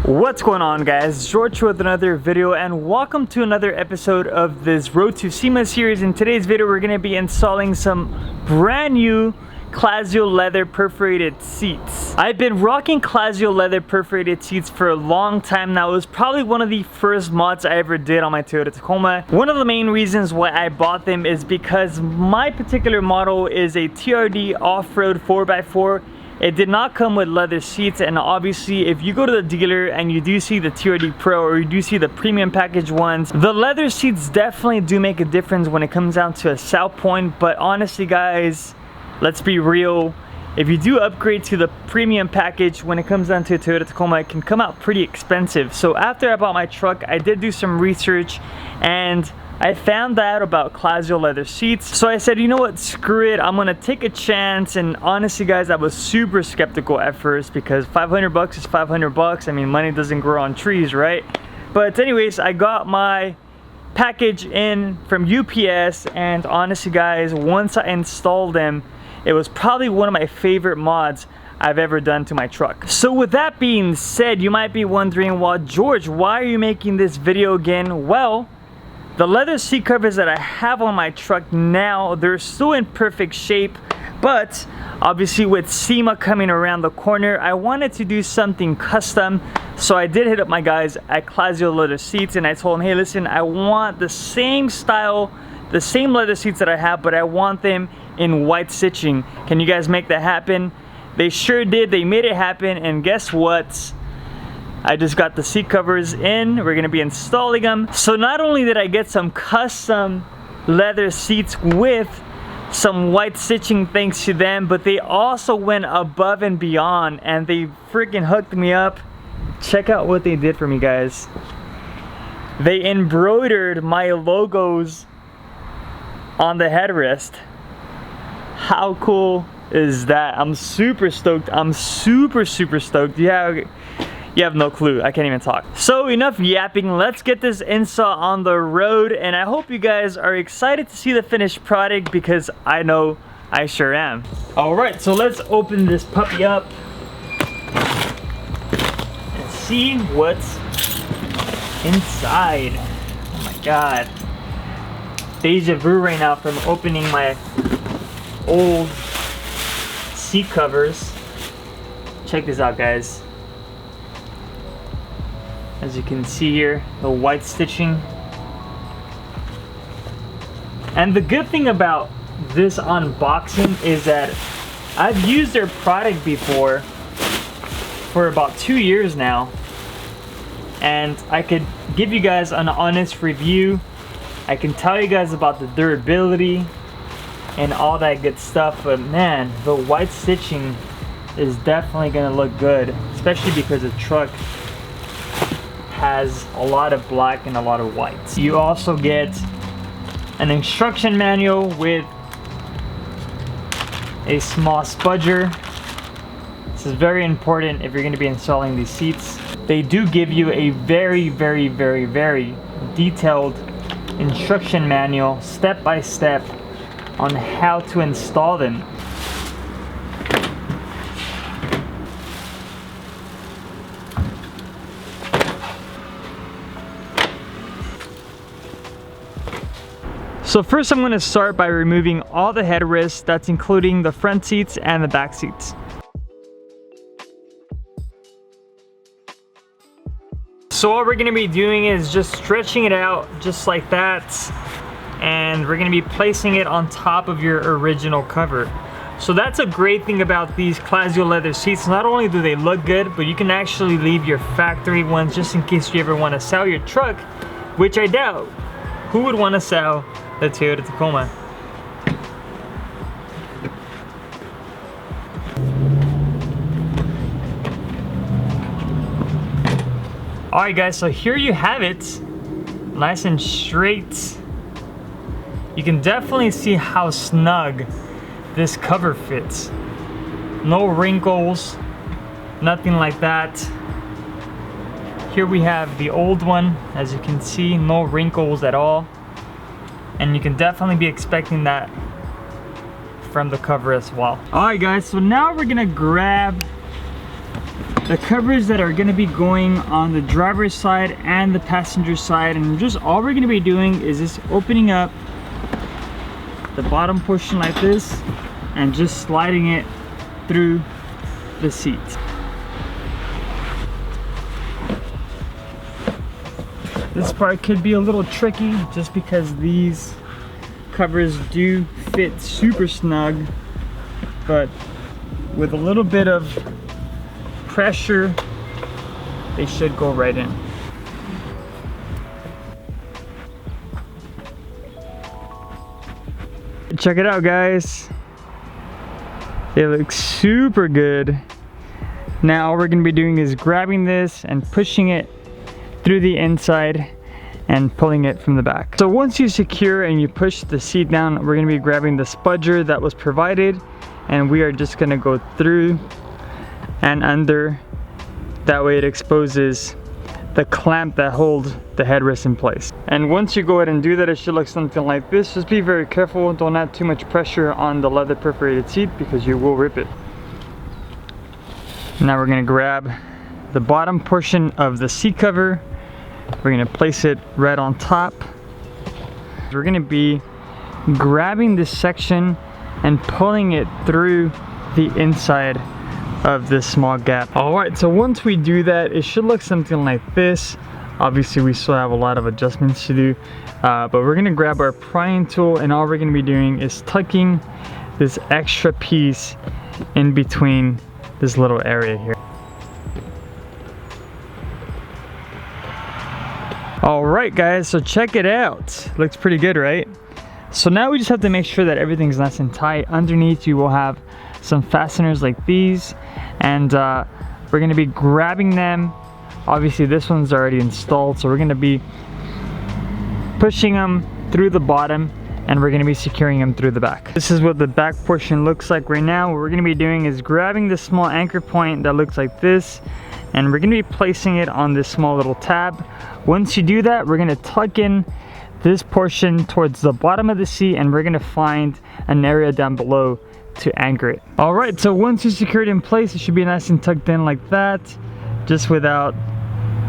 What's going on, guys? George with another video, and welcome to another episode of this Road to SEMA series. In today's video, we're going to be installing some brand new Clazzio leather perforated seats. I've been rocking Clazzio leather perforated seats for a long time now. It was probably one of the first mods I ever did on my Toyota Tacoma. One of the main reasons why I bought them is because my particular model is a TRD off-road 4x4. It did not come with leather seats, and obviously if you go to the dealer and you do see the TRD Pro or you do see the premium package ones, the leather seats definitely do make a difference when it comes down to a sell point. But honestly, guys, let's be real, if you do upgrade to the premium package, when it comes down to a Toyota Tacoma, it can come out pretty expensive. So after I bought my truck, I did do some research and I found out about Clazzio leather seats. So I said, you know what, screw it, I'm gonna take a chance. And honestly, guys, I was super skeptical at first because 500 bucks is 500 bucks. I mean, money doesn't grow on trees, right? But anyways, I got my package in from UPS, and honestly, guys, once I installed them, it was probably one of my favorite mods I've ever done to my truck. So with that being said, you might be wondering, well, George, why are you making this video again? Well, the leather seat covers that I have on my truck now, they're still in perfect shape, but obviously with SEMA coming around the corner, I wanted to do something custom. So I did hit up my guys at Clazzio leather seats, and I told them, hey, listen, I want the same style, the same leather seats that I have, but I want them in white stitching. Can you guys make that happen? They sure did. They made it happen, and guess what? I just got the seat covers in. We're gonna be installing them. So not only did I get some custom leather seats with some white stitching thanks to them, but they also went above and beyond, and they freaking hooked me up. Check out what they did for me, guys. They embroidered my logos on the headrest. How cool is that? I'm super stoked. I'm super stoked. You have no clue. I can't even talk. So enough yapping. Let's get this install on the road, and I hope you guys are excited to see the finished product because I know I sure am. All right, so let's open this puppy up and see what's inside. Oh my God. Deja vu right now from opening my old seat covers. Check this out, guys. As you can see here, the white stitching. And the good thing about this unboxing is that I've used their product before for about 2 years now, and I could give you guys an honest review. I can tell you guys about the durability and all that good stuff, but man, the white stitching is definitely gonna look good, especially because the truck has a lot of black and a lot of white. You also get an instruction manual with a small spudger. This is very important if you're going to be installing these seats. They do give you a very detailed instruction manual, step by step, on how to install them. So first I'm going to start by removing all the headrests, that's including the front seats and the back seats. So what we're going to be doing is just stretching it out just like that, and we're going to be placing it on top of your original cover. So that's a great thing about these Clazzio leather seats. Not only do they look good, but you can actually leave your factory ones just in case you ever want to sell your truck, which I doubt. Who would want to sell the Toyota Tacoma? Alright guys, so here you have it. Nice and straight. You can definitely see how snug this cover fits. No wrinkles, nothing like that. Here we have the old one. As you can see, no wrinkles at all. And you can definitely be expecting that from the cover as well. Alright guys, so now we're gonna grab the covers that are going to be going on the driver's side and the passenger side, and just all we're going to be doing is just opening up the bottom portion like this and just sliding it through the seat. This part could be a little tricky just because these covers do fit super snug, but with a little bit of pressure they should go right in. Check it out, guys. It looks super good. Now all we're going to be doing is grabbing this and pushing it through the inside and pulling it from the back. So once you secure and you push the seat down, we're going to be grabbing the spudger that was provided, and we are just going to go through and under. That way it exposes the clamp that holds the headrest in place. And once you go ahead and do that, it should look something like this. Just be very careful, don't add too much pressure on the leather perforated seat because you will rip it. Now we're going to grab the bottom portion of the seat cover. We're going to place it right on top. We're going to be grabbing this section and pulling it through the inside of this small gap. Alright, so once we do that, it should look something like this. Obviously we still have a lot of adjustments to do, but we're going to grab our prying tool, and all we're going to be doing is tucking this extra piece in between this little area here. Alright guys, so check it out. Looks pretty good, right? So now we just have to make sure that everything's nice and tight. Underneath you will have some fasteners like these, and we're going to be grabbing them. Obviously this one's already installed, so we're going to be pushing them through the bottom, and we're going to be securing them through the back. This is what the back portion looks like right now. What we're going to be doing is grabbing this small anchor point that looks like this, and we're going to be placing it on this small little tab. Once you do that, we're going to tuck in this portion towards the bottom of the seat, and we're going to find an area down below to anchor it. Alright, so once you secure it in place, it should be nice and tucked in like that, just without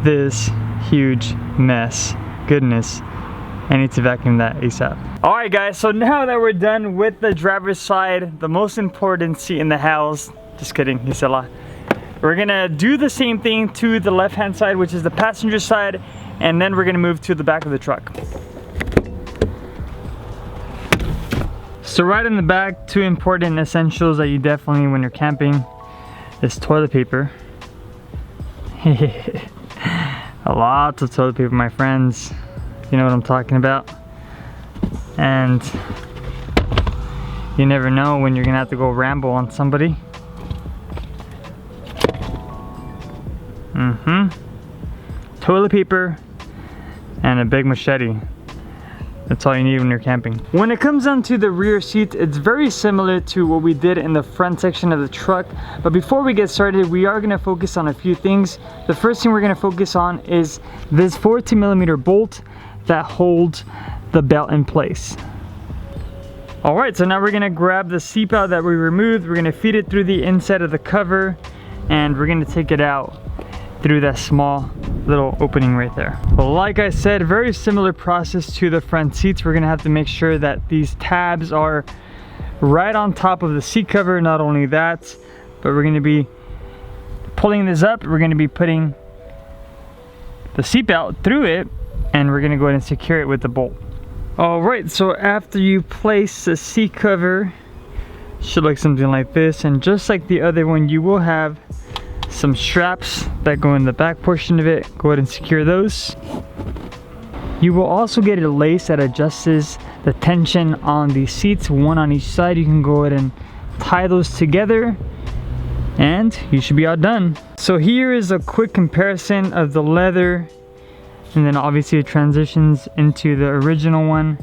this huge mess. Goodness, I need to vacuum that ASAP. Alright guys, so now that we're done with the driver's side, the most important seat in the house, just kidding, Gisela. We're gonna do the same thing to the left hand side, which is the passenger side, and then we're gonna move to the back of the truck. So right in the back, two important essentials that you definitely, when you're camping, is toilet paper. A lot of toilet paper, my friends. You know what I'm talking about. And you never know when you're gonna have to go ramble on somebody. Toilet paper and a big machete. That's all you need when you're camping. When it comes down to the rear seats, it's very similar to what we did in the front section of the truck. But before we get started, we are gonna focus on a few things. The first thing we're gonna focus on is this 14mm bolt that holds the belt in place. Alright, so now we're gonna grab the seatbelt that we removed. We're gonna feed it through the inside of the cover, and we're gonna take it out through that small little opening right there. Well, like I said, very similar process to the front seats. We're gonna have to make sure that these tabs are right on top of the seat cover. Not only that, but we're gonna be pulling this up. We're gonna be putting the seatbelt through it, and we're gonna go ahead and secure it with the bolt. Alright, so after you place the seat cover, it should look something like this, and just like the other one, you will have some straps that go in the back portion of it. Go ahead and secure those. You will also get a lace that adjusts the tension on the seats, one on each side. You can go ahead and tie those together, and you should be all done. So here is a quick comparison of the leather, and then obviously it transitions into the original one.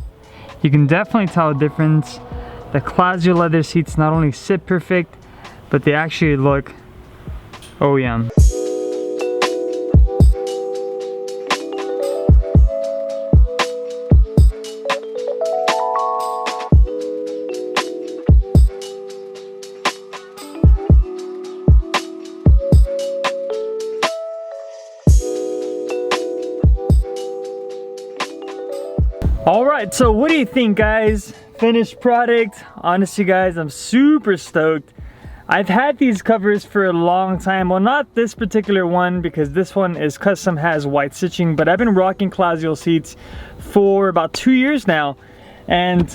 You can definitely tell a difference. The Clazzio leather seats not only sit perfect, but they actually look OEM. Alright, so what do you think, guys? Finished product. Honestly, guys, I'm super stoked. I've had these covers for a long time. Well, not this particular one because this one is custom, has white stitching, but I've been rocking Clazzio seats for about 2 years now. And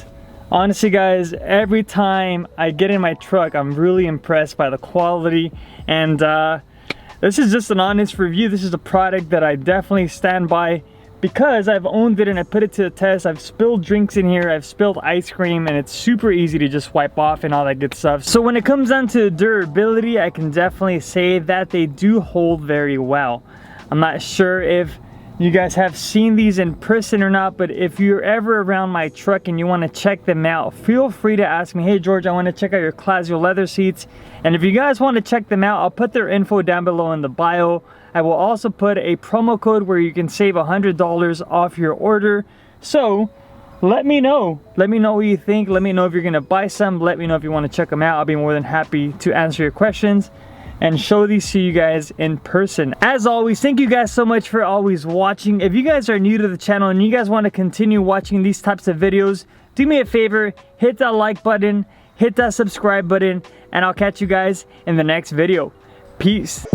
honestly, guys, every time I get in my truck, I'm really impressed by the quality. And this is just an honest review. This is a product that I definitely stand by because I've owned it and I put it to the test. I've spilled drinks in here, I've spilled ice cream, and it's super easy to just wipe off and all that good stuff. So when it comes down to durability, I can definitely say that they do hold very well. I'm not sure if you guys have seen these in person or not, but if you're ever around my truck and you want to check them out, feel free to ask me, hey George, I want to check out your Clazzio leather seats. And if you guys want to check them out, I'll put their info down below in the bio. I will also put a promo code where you can save $100 off your order. So let me know what you think. Let me know if you're gonna buy some. Let me know if you want to check them out. I'll be more than happy to answer your questions and show these to you guys in person. As always, thank you guys so much for always watching. If you guys are new to the channel and you guys want to continue watching these types of videos, do me a favor, hit that like button, hit that subscribe button, and I'll catch you guys in the next video. Peace.